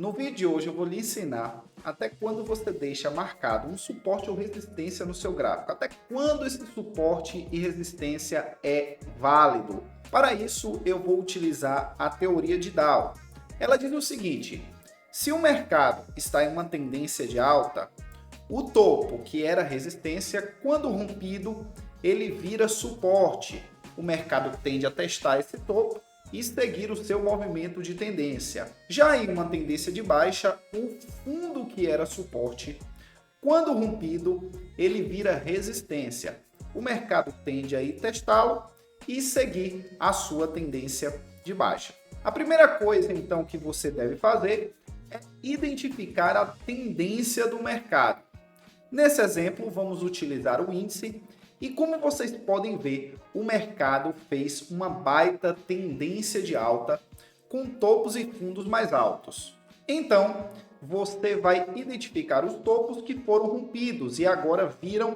No vídeo de hoje eu vou lhe ensinar até quando você deixa marcado um suporte ou resistência no seu gráfico, até quando esse suporte e resistência é válido. Para isso eu vou utilizar a teoria de Dow. Ela diz o seguinte: se o mercado está em uma tendência de alta, o topo, que era resistência, quando rompido, ele vira suporte. O mercado tende a testar esse topo e seguir o seu movimento de tendência. Já em uma tendência de baixa, o fundo que era suporte, quando rompido, ele vira resistência. O mercado tende a ir testá-lo e seguir a sua tendência de baixa. A primeira coisa, então, que você deve fazer é identificar a tendência do mercado. Nesse exemplo, vamos utilizar o índice. E como vocês podem ver, o mercado fez uma baita tendência de alta com topos e fundos mais altos. Então, você vai identificar os topos que foram rompidos e agora viram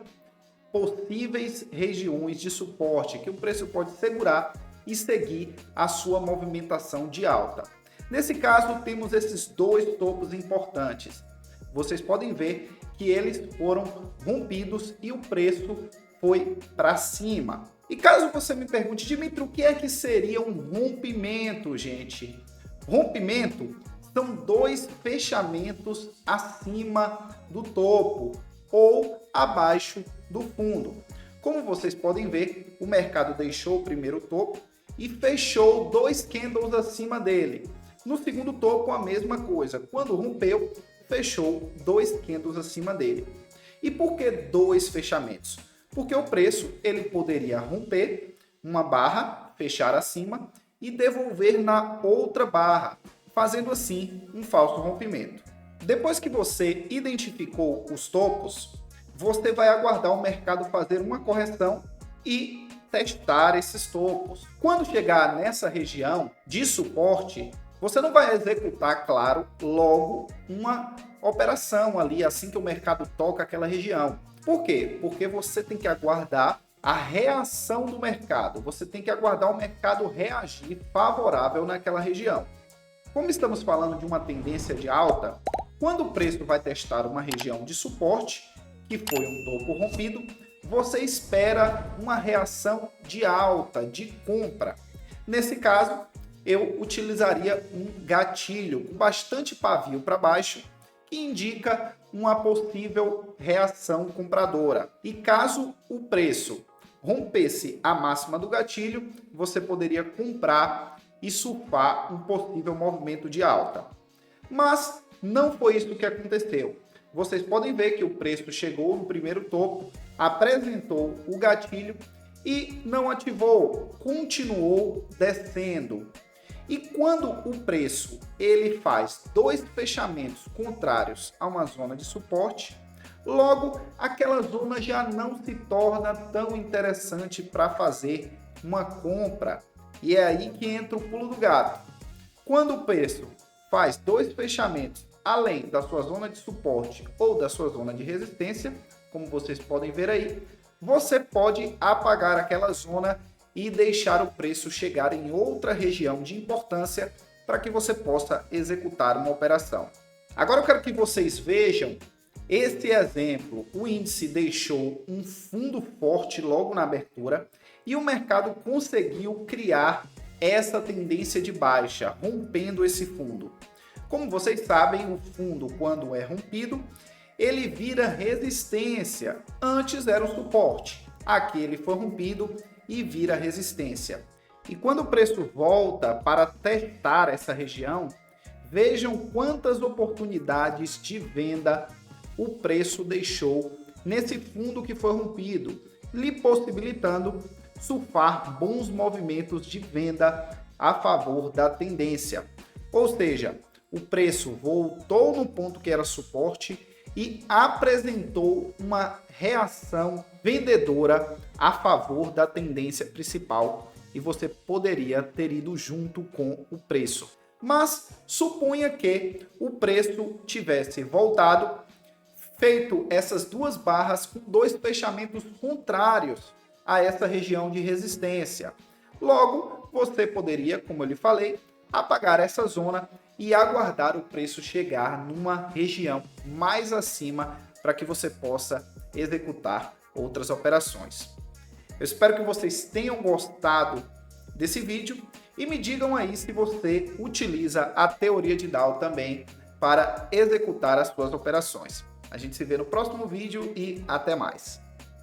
possíveis regiões de suporte que o preço pode segurar e seguir a sua movimentação de alta. Nesse caso, temos esses dois topos importantes. Vocês podem ver que eles foram rompidos e o preço foi para cima. E caso você me pergunte, Dimitri, o que é que seria um rompimento, gente? Rompimento são dois fechamentos acima do topo ou abaixo do fundo. Como vocês podem ver, o mercado deixou o primeiro topo e fechou dois candles acima dele. No segundo topo, a mesma coisa. Quando rompeu, fechou dois candles acima dele. E por que dois fechamentos? Porque o preço ele poderia romper uma barra, fechar acima e devolver na outra barra, fazendo assim um falso rompimento. Depois que você identificou os topos, você vai aguardar o mercado fazer uma correção e testar esses topos. Quando chegar nessa região de suporte, você não vai executar, claro, logo uma operação ali assim que o mercado toca aquela região. Por quê? Porque você tem que aguardar a reação do mercado. Você tem que aguardar o mercado reagir favorável naquela região. Como estamos falando de uma tendência de alta, quando o preço vai testar uma região de suporte, que foi um topo rompido, você espera uma reação de alta, de compra. Nesse caso, eu utilizaria um gatilho com bastante pavio para baixo, que indica uma possível reação compradora. E caso o preço rompesse a máxima do gatilho, você poderia comprar e surfar um possível movimento de alta. Mas não foi isso que aconteceu. Vocês podem ver que o preço chegou no primeiro topo, apresentou o gatilho e não ativou, continuou descendo. E quando o preço ele faz dois fechamentos contrários a uma zona de suporte, logo aquela zona já não se torna tão interessante para fazer uma compra. E é aí que entra o pulo do gato. Quando o preço faz dois fechamentos além da sua zona de suporte ou da sua zona de resistência, como vocês podem ver aí, você pode apagar aquela zona e deixar o preço chegar em outra região de importância para que você possa executar uma operação. Agora eu quero que vocês vejam esse exemplo. O índice deixou um fundo forte logo na abertura e o mercado conseguiu criar essa tendência de baixa, rompendo esse fundo. Como vocês sabem, o fundo, quando é rompido, ele vira resistência. Antes era o suporte. Aqui ele foi rompido e vira resistência. E quando o preço volta para testar essa região, vejam quantas oportunidades de venda o preço deixou nesse fundo que foi rompido, lhe possibilitando surfar bons movimentos de venda a favor da tendência. Ou seja, o preço voltou no ponto que era suporte e apresentou uma reação vendedora a favor da tendência principal e você poderia ter ido junto com o preço. Mas suponha que o preço tivesse voltado, feito essas duas barras com dois fechamentos contrários a essa região de resistência. Logo, você poderia, como eu lhe falei, apagar essa zona e aguardar o preço chegar numa região mais acima para que você possa executar outras operações. Eu espero que vocês tenham gostado desse vídeo e me digam aí se você utiliza a teoria de Dow também para executar as suas operações. A gente se vê no próximo vídeo e até mais.